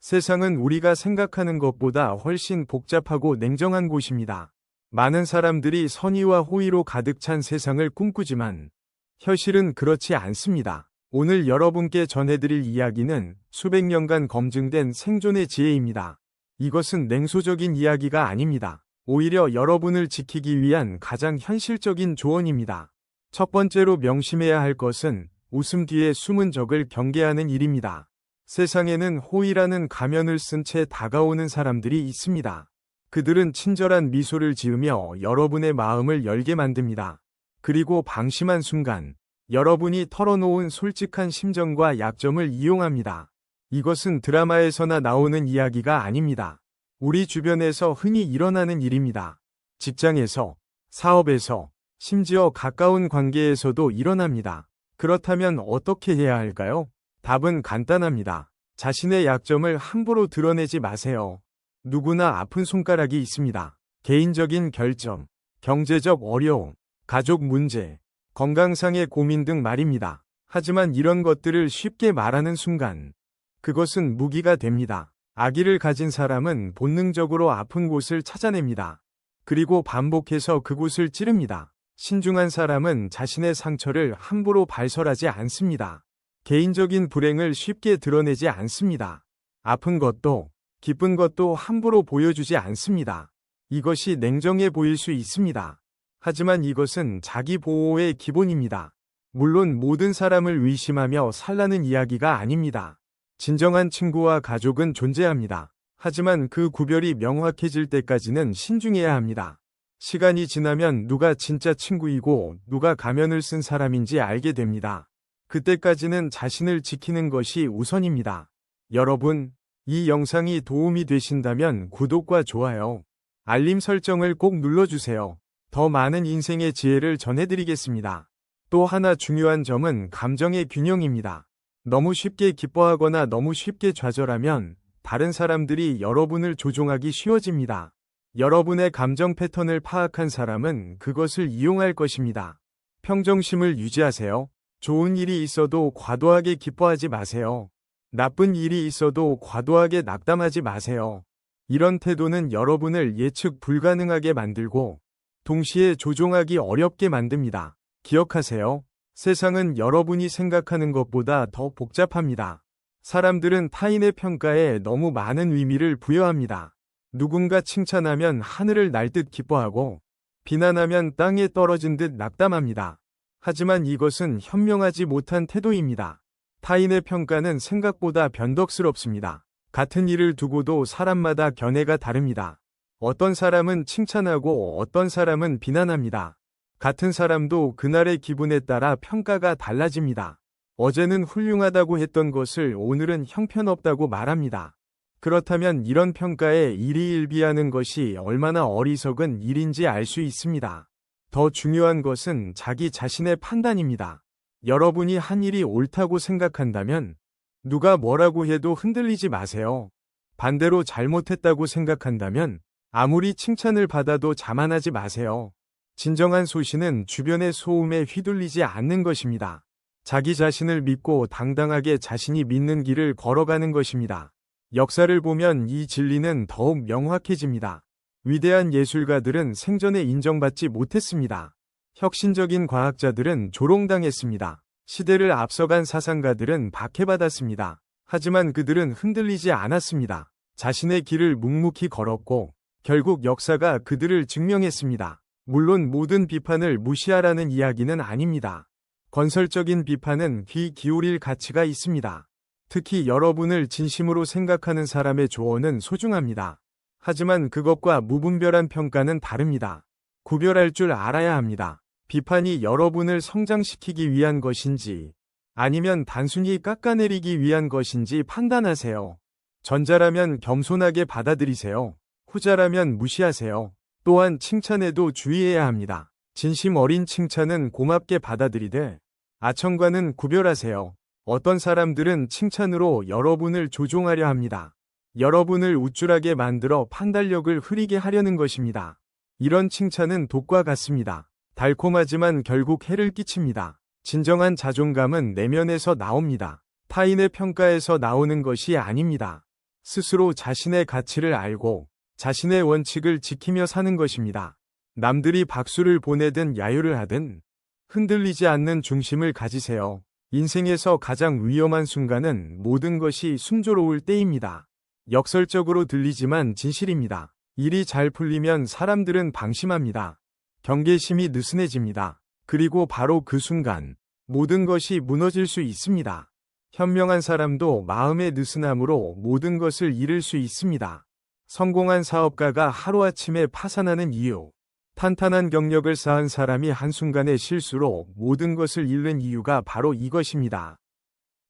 세상은 우리가 생각하는 것보다 훨씬 복잡하고 냉정한 곳입니다. 많은 사람들이 선의와 호의로 가득 찬 세상을 꿈꾸지만 현실은 그렇지 않습니다. 오늘 여러분께 전해드릴 이야기는 수백 년간 검증된 생존의 지혜입니다. 이것은 냉소적인 이야기가 아닙니다. 오히려 여러분을 지키기 위한 가장 현실적인 조언입니다. 첫 번째로 명심해야 할 것은 웃음 뒤에 숨은 적을 경계하는 일입니다. 세상에는 호의라는 가면을 쓴 채 다가오는 사람들이 있습니다. 그들은 친절한 미소를 지으며 여러분의 마음을 열게 만듭니다. 그리고 방심한 순간 여러분이 털어놓은 솔직한 심정과 약점을 이용합니다. 이것은 드라마에서나 나오는 이야기가 아닙니다. 우리 주변에서 흔히 일어나는 일입니다. 직장에서, 사업에서, 심지어 가까운 관계에서도 일어납니다. 그렇다면 어떻게 해야 할까요? 답은 간단합니다. 자신의 약점을 함부로 드러내지 마세요. 누구나 아픈 손가락이 있습니다. 개인적인 결점, 경제적 어려움, 가족 문제, 건강상의 고민 등 말입니다. 하지만 이런 것들을 쉽게 말하는 순간 그것은 무기가 됩니다. 악의를 가진 사람은 본능적으로 아픈 곳을 찾아냅니다. 그리고 반복해서 그곳을 찌릅니다. 신중한 사람은 자신의 상처를 함부로 발설하지 않습니다. 개인적인 불행을 쉽게 드러내지 않습니다. 아픈 것도 기쁜 것도 함부로 보여주지 않습니다. 이것이 냉정해 보일 수 있습니다. 하지만 이것은 자기 보호의 기본입니다. 물론 모든 사람을 의심하며 살라는 이야기가 아닙니다. 진정한 친구와 가족은 존재합니다. 하지만 그 구별이 명확해질 때까지는 신중해야 합니다. 시간이 지나면 누가 진짜 친구이고 누가 가면을 쓴 사람인지 알게 됩니다. 그때까지는 자신을 지키는 것이 우선입니다. 여러분, 이 영상이 도움이 되신다면 구독과 좋아요, 알림 설정을 꼭 눌러주세요. 더 많은 인생의 지혜를 전해드리겠습니다. 또 하나 중요한 점은 감정의 균형입니다. 너무 쉽게 기뻐하거나 너무 쉽게 좌절하면 다른 사람들이 여러분을 조종하기 쉬워집니다. 여러분의 감정 패턴을 파악한 사람은 그것을 이용할 것입니다. 평정심을 유지하세요. 좋은 일이 있어도 과도하게 기뻐하지 마세요. 나쁜 일이 있어도 과도하게 낙담하지 마세요. 이런 태도는 여러분을 예측 불가능하게 만들고 동시에 조종하기 어렵게 만듭니다. 기억하세요. 세상은 여러분이 생각하는 것보다 더 복잡합니다. 사람들은 타인의 평가에 너무 많은 의미를 부여합니다. 누군가 칭찬하면 하늘을 날 듯 기뻐하고 비난하면 땅에 떨어진 듯 낙담합니다. 하지만 이것은 현명하지 못한 태도입니다. 타인의 평가는 생각보다 변덕스럽습니다. 같은 일을 두고도 사람마다 견해가 다릅니다. 어떤 사람은 칭찬하고 어떤 사람은 비난합니다. 같은 사람도 그날의 기분에 따라 평가가 달라집니다. 어제는 훌륭하다고 했던 것을 오늘은 형편없다고 말합니다. 그렇다면 이런 평가에 일희일비하는 것이 얼마나 어리석은 일인지 알 수 있습니다. 더 중요한 것은 자기 자신의 판단입니다. 여러분이 한 일이 옳다고 생각한다면 누가 뭐라고 해도 흔들리지 마세요. 반대로 잘못했다고 생각한다면 아무리 칭찬을 받아도 자만하지 마세요. 진정한 소신은 주변의 소음에 휘둘리지 않는 것입니다. 자기 자신을 믿고 당당하게 자신이 믿는 길을 걸어가는 것입니다. 역사를 보면 이 진리는 더욱 명확해집니다. 위대한 예술가들은 생전에 인정받지 못했습니다. 혁신적인 과학자들은 조롱당했습니다. 시대를 앞서간 사상가들은 박해받았습니다. 하지만 그들은 흔들리지 않았습니다. 자신의 길을 묵묵히 걸었고 결국 역사가 그들을 증명했습니다. 물론 모든 비판을 무시하라는 이야기는 아닙니다. 건설적인 비판은 귀 기울일 가치가 있습니다. 특히 여러분을 진심으로 생각하는 사람의 조언은 소중합니다. 하지만 그것과 무분별한 평가는 다릅니다. 구별할 줄 알아야 합니다. 비판이 여러분을 성장시키기 위한 것인지 아니면 단순히 깎아내리기 위한 것인지 판단하세요. 전자라면 겸손하게 받아들이세요. 후자라면 무시하세요. 또한 칭찬에도 주의해야 합니다. 진심 어린 칭찬은 고맙게 받아들이되 아청과는 구별하세요. 어떤 사람들은 칭찬으로 여러분을 조종하려 합니다. 여러분을 우쭐하게 만들어 판단력을 흐리게 하려는 것입니다. 이런 칭찬은 독과 같습니다. 달콤하지만 결국 해를 끼칩니다. 진정한 자존감은 내면에서 나옵니다. 타인의 평가에서 나오는 것이 아닙니다. 스스로 자신의 가치를 알고 자신의 원칙을 지키며 사는 것입니다. 남들이 박수를 보내든 야유를 하든 흔들리지 않는 중심을 가지세요. 인생에서 가장 위험한 순간은 모든 것이 순조로울 때입니다. 역설적으로 들리지만 진실입니다. 일이 잘 풀리면 사람들은 방심합니다. 경계심이 느슨해집니다. 그리고 바로 그 순간 모든 것이 무너질 수 있습니다. 현명한 사람도 마음의 느슨함으로 모든 것을 잃을 수 있습니다. 성공한 사업가가 하루아침에 파산하는 이유. 탄탄한 경력을 쌓은 사람이 한순간의 실수로 모든 것을 잃는 이유가 바로 이것입니다.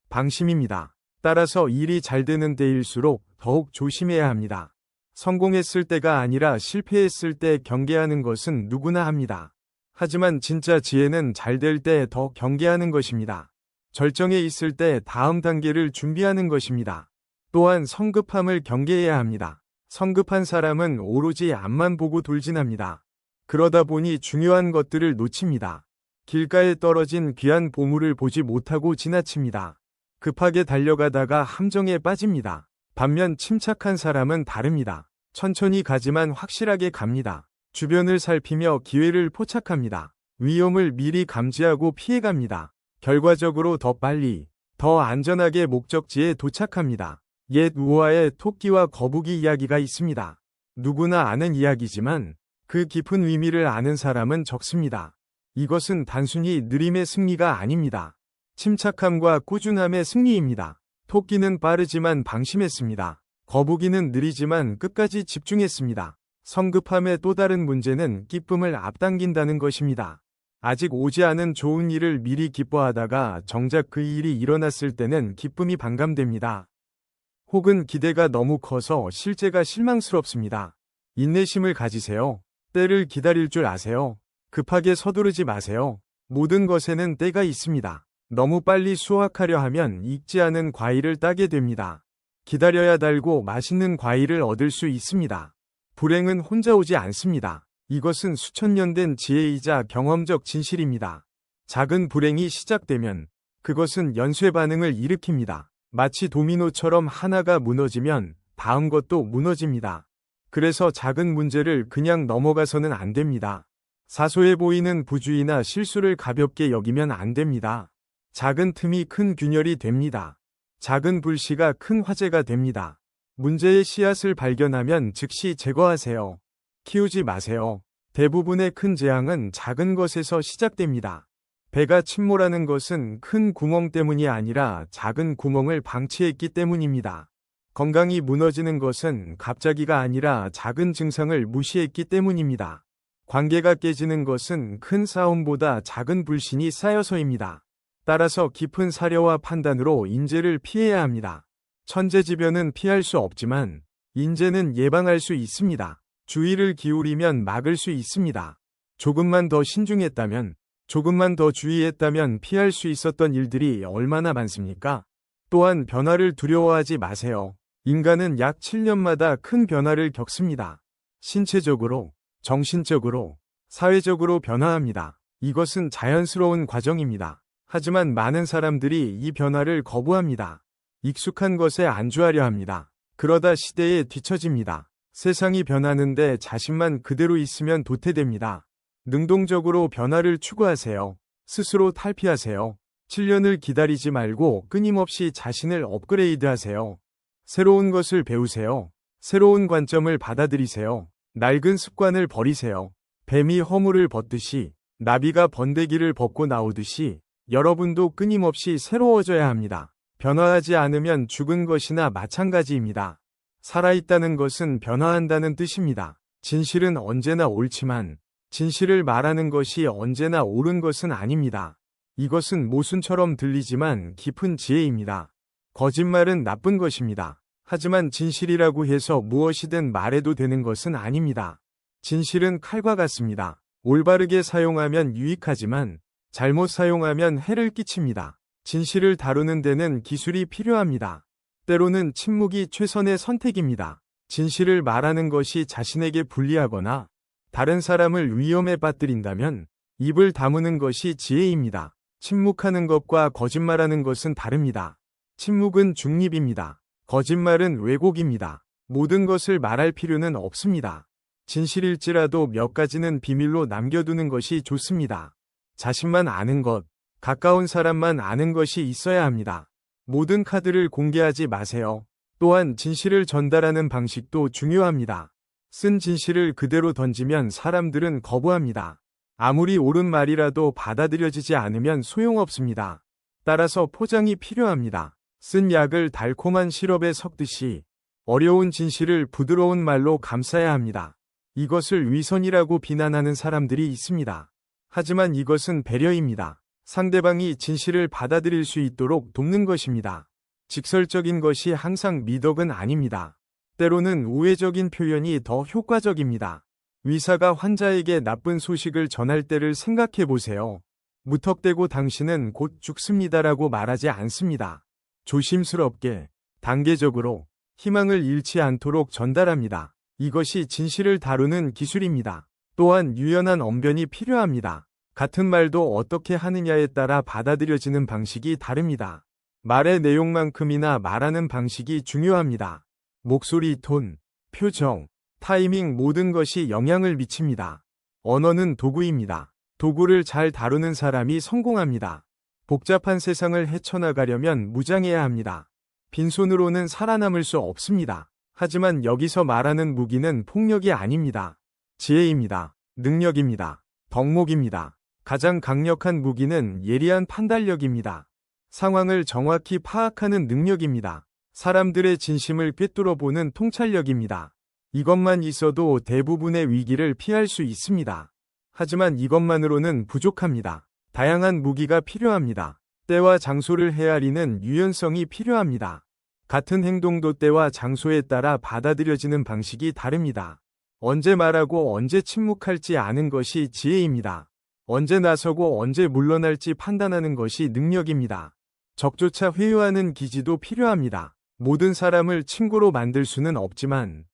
방심입니다. 따라서 일이 잘 되는 때일수록 더욱 조심해야 합니다. 성공했을 때가 아니라 실패했을 때 경계하는 것은 누구나 합니다. 하지만 진짜 지혜는 잘 될 때 더 경계하는 것입니다. 절정에 있을 때 다음 단계를 준비하는 것입니다. 또한 성급함을 경계해야 합니다. 성급한 사람은 오로지 앞만 보고 돌진합니다. 그러다 보니 중요한 것들을 놓칩니다. 길가에 떨어진 귀한 보물을 보지 못하고 지나칩니다. 급하게 달려가다가 함정에 빠집니다. 반면 침착한 사람은 다릅니다. 천천히 가지만 확실하게 갑니다. 주변을 살피며 기회를 포착합니다. 위험을 미리 감지하고 피해갑니다. 결과적으로 더 빨리, 더 안전하게 목적지에 도착합니다. 옛 우화의 토끼와 거북이 이야기가 있습니다. 누구나 아는 이야기지만 그 깊은 의미를 아는 사람은 적습니다. 이것은 단순히 느림의 승리가 아닙니다. 침착함과 꾸준함의 승리입니다. 토끼는 빠르지만 방심했습니다. 거북이는 느리지만 끝까지 집중했습니다. 성급함의 또 다른 문제는 기쁨을 앞당긴다는 것입니다. 아직 오지 않은 좋은 일을 미리 기뻐하다가 정작 그 일이 일어났을 때는 기쁨이 반감됩니다. 혹은 기대가 너무 커서 실제가 실망스럽습니다. 인내심을 가지세요. 때를 기다릴 줄 아세요. 급하게 서두르지 마세요. 모든 것에는 때가 있습니다. 너무 빨리 수확하려 하면 익지 않은 과일을 따게 됩니다. 기다려야 달고 맛있는 과일을 얻을 수 있습니다. 불행은 혼자 오지 않습니다. 이것은 수천 년 된 지혜이자 경험적 진실입니다. 작은 불행이 시작되면 그것은 연쇄 반응을 일으킵니다. 마치 도미노처럼 하나가 무너지면 다음 것도 무너집니다. 그래서 작은 문제를 그냥 넘어가서는 안 됩니다. 사소해 보이는 부주의나 실수를 가볍게 여기면 안 됩니다. 작은 틈이 큰 균열이 됩니다. 작은 불씨가 큰 화재가 됩니다. 문제의 씨앗을 발견하면 즉시 제거하세요. 키우지 마세요. 대부분의 큰 재앙은 작은 것에서 시작됩니다. 배가 침몰하는 것은 큰 구멍 때문이 아니라 작은 구멍을 방치했기 때문입니다. 건강이 무너지는 것은 갑자기가 아니라 작은 증상을 무시했기 때문입니다. 관계가 깨지는 것은 큰 싸움보다 작은 불신이 쌓여서입니다. 따라서 깊은 사려와 판단으로 인재를 피해야 합니다. 천재지변은 피할 수 없지만 인재는 예방할 수 있습니다. 주의를 기울이면 막을 수 있습니다. 조금만 더 신중했다면, 조금만 더 주의했다면 피할 수 있었던 일들이 얼마나 많습니까? 또한 변화를 두려워하지 마세요. 인간은 약 7년마다 큰 변화를 겪습니다. 신체적으로, 정신적으로, 사회적으로 변화합니다. 이것은 자연스러운 과정입니다. 하지만 많은 사람들이 이 변화를 거부합니다. 익숙한 것에 안주하려 합니다. 그러다 시대에 뒤처집니다. 세상이 변하는데 자신만 그대로 있으면 도태됩니다. 능동적으로 변화를 추구하세요. 스스로 탈피하세요. 7년을 기다리지 말고 끊임없이 자신을 업그레이드하세요. 새로운 것을 배우세요. 새로운 관점을 받아들이세요. 낡은 습관을 버리세요. 뱀이 허물을 벗듯이, 나비가 번데기를 벗고 나오듯이 여러분도 끊임없이 새로워져야 합니다. 변화하지 않으면 죽은 것이나 마찬가지입니다. 살아있다는 것은 변화한다는 뜻입니다. 진실은 언제나 옳지만 진실을 말하는 것이 언제나 옳은 것은 아닙니다. 이것은 모순처럼 들리지만 깊은 지혜입니다. 거짓말은 나쁜 것입니다. 하지만 진실이라고 해서 무엇이든 말해도 되는 것은 아닙니다. 진실은 칼과 같습니다. 올바르게 사용하면 유익하지만 잘못 사용하면 해를 끼칩니다. 진실을 다루는 데는 기술이 필요합니다. 때로는 침묵이 최선의 선택입니다. 진실을 말하는 것이 자신에게 불리하거나 다른 사람을 위험에 빠뜨린다면 입을 다무는 것이 지혜입니다. 침묵하는 것과 거짓말하는 것은 다릅니다. 침묵은 중립입니다. 거짓말은 왜곡입니다. 모든 것을 말할 필요는 없습니다. 진실일지라도 몇 가지는 비밀로 남겨두는 것이 좋습니다. 자신만 아는 것, 가까운 사람만 아는 것이 있어야 합니다. 모든 카드를 공개하지 마세요. 또한 진실을 전달하는 방식도 중요합니다. 쓴 진실을 그대로 던지면 사람들은 거부합니다. 아무리 옳은 말이라도 받아들여지지 않으면 소용없습니다. 따라서 포장이 필요합니다. 쓴 약을 달콤한 시럽에 섞듯이 어려운 진실을 부드러운 말로 감싸야 합니다. 이것을 위선이라고 비난하는 사람들이 있습니다. 하지만 이것은 배려입니다. 상대방이 진실을 받아들일 수 있도록 돕는 것입니다. 직설적인 것이 항상 미덕은 아닙니다. 때로는 우회적인 표현이 더 효과적입니다. 의사가 환자에게 나쁜 소식을 전할 때를 생각해 보세요. 무턱대고 당신은 곧 죽습니다라고 말하지 않습니다. 조심스럽게, 단계적으로 희망을 잃지 않도록 전달합니다. 이것이 진실을 다루는 기술입니다. 또한 유연한 언변이 필요합니다. 같은 말도 어떻게 하느냐에 따라 받아들여지는 방식이 다릅니다. 말의 내용만큼이나 말하는 방식이 중요합니다. 목소리 톤, 표정, 타이밍 모든 것이 영향을 미칩니다. 언어는 도구입니다. 도구를 잘 다루는 사람이 성공합니다. 복잡한 세상을 헤쳐나가려면 무장해야 합니다. 빈손으로는 살아남을 수 없습니다. 하지만 여기서 말하는 무기는 폭력이 아닙니다. 지혜입니다. 능력입니다. 덕목입니다. 가장 강력한 무기는 예리한 판단력입니다. 상황을 정확히 파악하는 능력입니다. 사람들의 진심을 꿰뚫어보는 통찰력입니다. 이것만 있어도 대부분의 위기를 피할 수 있습니다. 하지만 이것만으로는 부족합니다. 다양한 무기가 필요합니다. 때와 장소를 헤아리는 유연성이 필요합니다. 같은 행동도 때와 장소에 따라 받아들여지는 방식이 다릅니다. 언제 말하고 언제 침묵할지 아는 것이 지혜입니다. 언제 나서고 언제 물러날지 판단하는 것이 능력입니다. 적조차 회유하는 기지도 필요합니다. 모든 사람을 친구로 만들 수는 없지만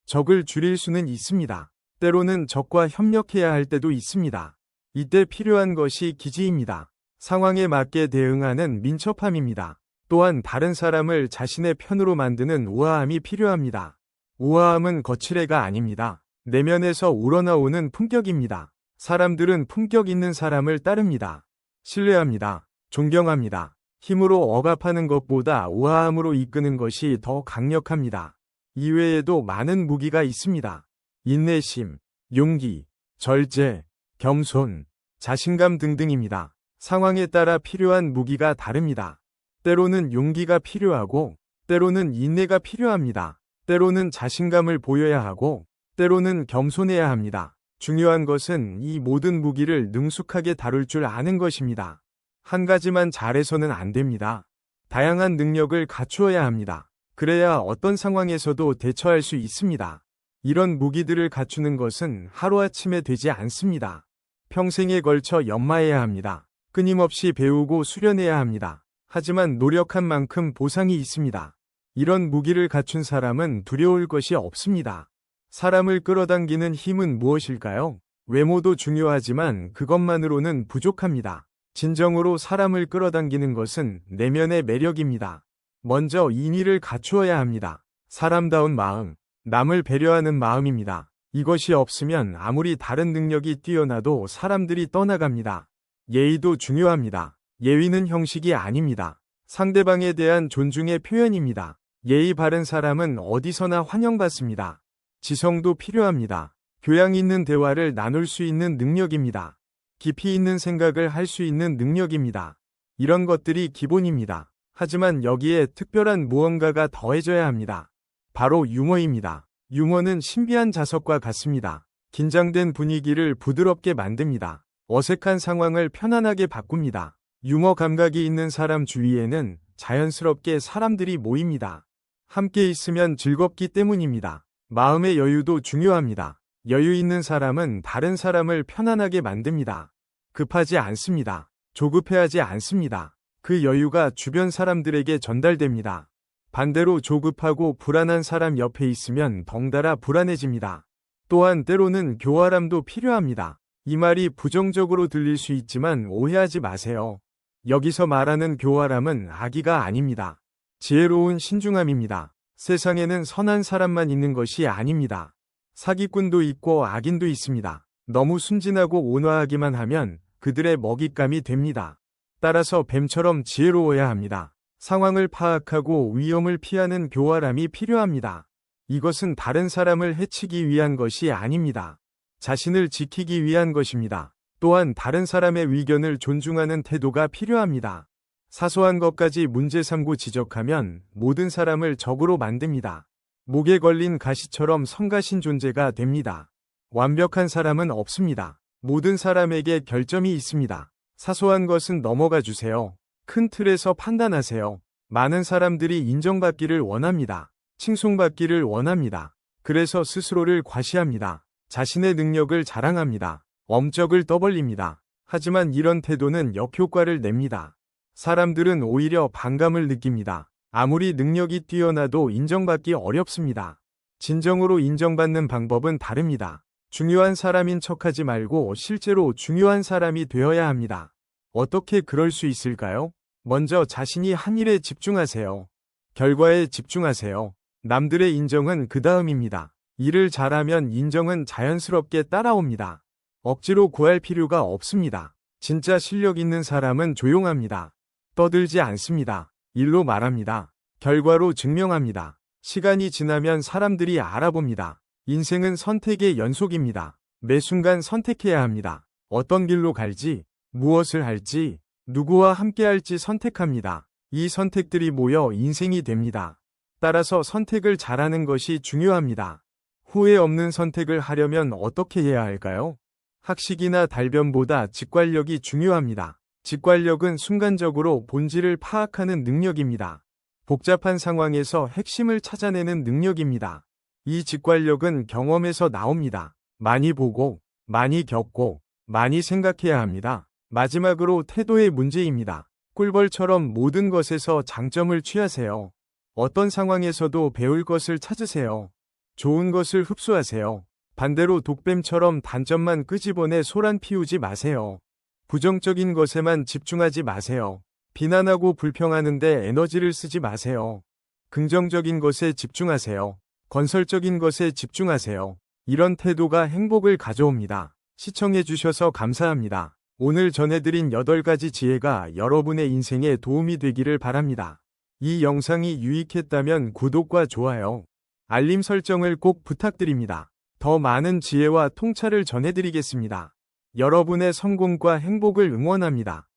적을 줄일 수는 있습니다. 때로는 적과 협력해야 할 때도 있습니다. 이때 필요한 것이 기지입니다. 상황에 맞게 대응하는 민첩함입니다. 또한 다른 사람을 자신의 편으로 만드는 우아함이 필요합니다. 우아함은 거칠애가 아닙니다. 내면에서 우러나오는 품격입니다. 사람들은 품격 있는 사람을 따릅니다. 신뢰합니다. 존경합니다. 힘으로 억압하는 것보다 우아함으로 이끄는 것이 더 강력합니다. 이외에도 많은 무기가 있습니다. 인내심, 용기, 절제, 겸손, 자신감 등등입니다. 상황에 따라 필요한 무기가 다릅니다. 때로는 용기가 필요하고, 때로는 인내가 필요합니다. 때로는 자신감을 보여야 하고, 때로는 겸손해야 합니다. 중요한 것은 이 모든 무기를 능숙하게 다룰 줄 아는 것입니다. 한 가지만 잘해서는 안 됩니다. 다양한 능력을 갖추어야 합니다. 그래야 어떤 상황에서도 대처할 수 있습니다. 이런 무기들을 갖추는 것은 하루아침에 되지 않습니다. 평생에 걸쳐 연마해야 합니다. 끊임없이 배우고 수련해야 합니다. 하지만 노력한 만큼 보상이 있습니다. 이런 무기를 갖춘 사람은 두려울 것이 없습니다. 사람을 끌어당기는 힘은 무엇일까요? 외모도 중요하지만 그것만으로는 부족합니다. 진정으로 사람을 끌어당기는 것은 내면의 매력입니다. 먼저 인의를 갖추어야 합니다. 사람다운 마음, 남을 배려하는 마음입니다. 이것이 없으면 아무리 다른 능력이 뛰어나도 사람들이 떠나갑니다. 예의도 중요합니다. 예의는 형식이 아닙니다. 상대방에 대한 존중의 표현입니다. 예의 바른 사람은 어디서나 환영받습니다. 지성도 필요합니다. 교양 있는 대화를 나눌 수 있는 능력입니다. 깊이 있는 생각을 할 수 있는 능력입니다. 이런 것들이 기본입니다. 하지만 여기에 특별한 무언가가 더해져야 합니다. 바로 유머입니다. 유머는 신비한 자석과 같습니다. 긴장된 분위기를 부드럽게 만듭니다. 어색한 상황을 편안하게 바꿉니다. 유머 감각이 있는 사람 주위에는 자연스럽게 사람들이 모입니다. 함께 있으면 즐겁기 때문입니다. 마음의 여유도 중요합니다. 여유 있는 사람은 다른 사람을 편안하게 만듭니다. 급하지 않습니다. 조급해하지 않습니다. 그 여유가 주변 사람들에게 전달됩니다. 반대로 조급하고 불안한 사람 옆에 있으면 덩달아 불안해집니다. 또한 때로는 교활함도 필요합니다. 이 말이 부정적으로 들릴 수 있지만 오해하지 마세요. 여기서 말하는 교활함은 악의가 아닙니다. 지혜로운 신중함입니다. 세상에는 선한 사람만 있는 것이 아닙니다. 사기꾼도 있고 악인도 있습니다. 너무 순진하고 온화하기만 하면 그들의 먹잇감이 됩니다. 따라서 뱀처럼 지혜로워야 합니다. 상황을 파악하고 위험을 피하는 교활함이 필요합니다. 이것은 다른 사람을 해치기 위한 것이 아닙니다. 자신을 지키기 위한 것입니다. 또한 다른 사람의 의견을 존중하는 태도가 필요합니다. 사소한 것까지 문제 삼고 지적하면 모든 사람을 적으로 만듭니다. 목에 걸린 가시처럼 성가신 존재가 됩니다. 완벽한 사람은 없습니다. 모든 사람에게 결점이 있습니다. 사소한 것은 넘어가 주세요. 큰 틀에서 판단하세요. 많은 사람들이 인정받기를 원합니다. 칭송받기를 원합니다. 그래서 스스로를 과시합니다. 자신의 능력을 자랑합니다. 엄적을 떠벌립니다. 하지만 이런 태도는 역효과를 냅니다. 사람들은 오히려 반감을 느낍니다. 아무리 능력이 뛰어나도 인정받기 어렵습니다. 진정으로 인정받는 방법은 다릅니다. 중요한 사람인 척하지 말고 실제로 중요한 사람이 되어야 합니다. 어떻게 그럴 수 있을까요? 먼저 자신이 한 일에 집중하세요. 결과에 집중하세요. 남들의 인정은 그 다음입니다. 일을 잘하면 인정은 자연스럽게 따라옵니다. 억지로 구할 필요가 없습니다. 진짜 실력 있는 사람은 조용합니다. 떠들지 않습니다. 일로 말합니다. 결과로 증명합니다. 시간이 지나면 사람들이 알아봅니다. 인생은 선택의 연속입니다. 매 순간 선택해야 합니다. 어떤 길로 갈지, 무엇을 할지, 누구와 함께 할지 선택합니다. 이 선택들이 모여 인생이 됩니다. 따라서 선택을 잘하는 것이 중요합니다. 후회 없는 선택을 하려면 어떻게 해야 할까요? 학식이나 달변보다 직관력이 중요합니다. 직관력은 순간적으로 본질을 파악하는 능력입니다. 복잡한 상황에서 핵심을 찾아내는 능력입니다. 이 직관력은 경험에서 나옵니다. 많이 보고, 많이 겪고, 많이 생각해야 합니다. 마지막으로 태도의 문제입니다. 꿀벌처럼 모든 것에서 장점을 취하세요. 어떤 상황에서도 배울 것을 찾으세요. 좋은 것을 흡수하세요. 반대로 독뱀처럼 단점만 끄집어내 소란 피우지 마세요. 부정적인 것에만 집중하지 마세요. 비난하고 불평하는데 에너지를 쓰지 마세요. 긍정적인 것에 집중하세요. 건설적인 것에 집중하세요. 이런 태도가 행복을 가져옵니다. 시청해주셔서 감사합니다. 오늘 전해드린 8가지 지혜가 여러분의 인생에 도움이 되기를 바랍니다. 이 영상이 유익했다면 구독과 좋아요, 알림 설정을 꼭 부탁드립니다. 더 많은 지혜와 통찰을 전해드리겠습니다. 여러분의 성공과 행복을 응원합니다.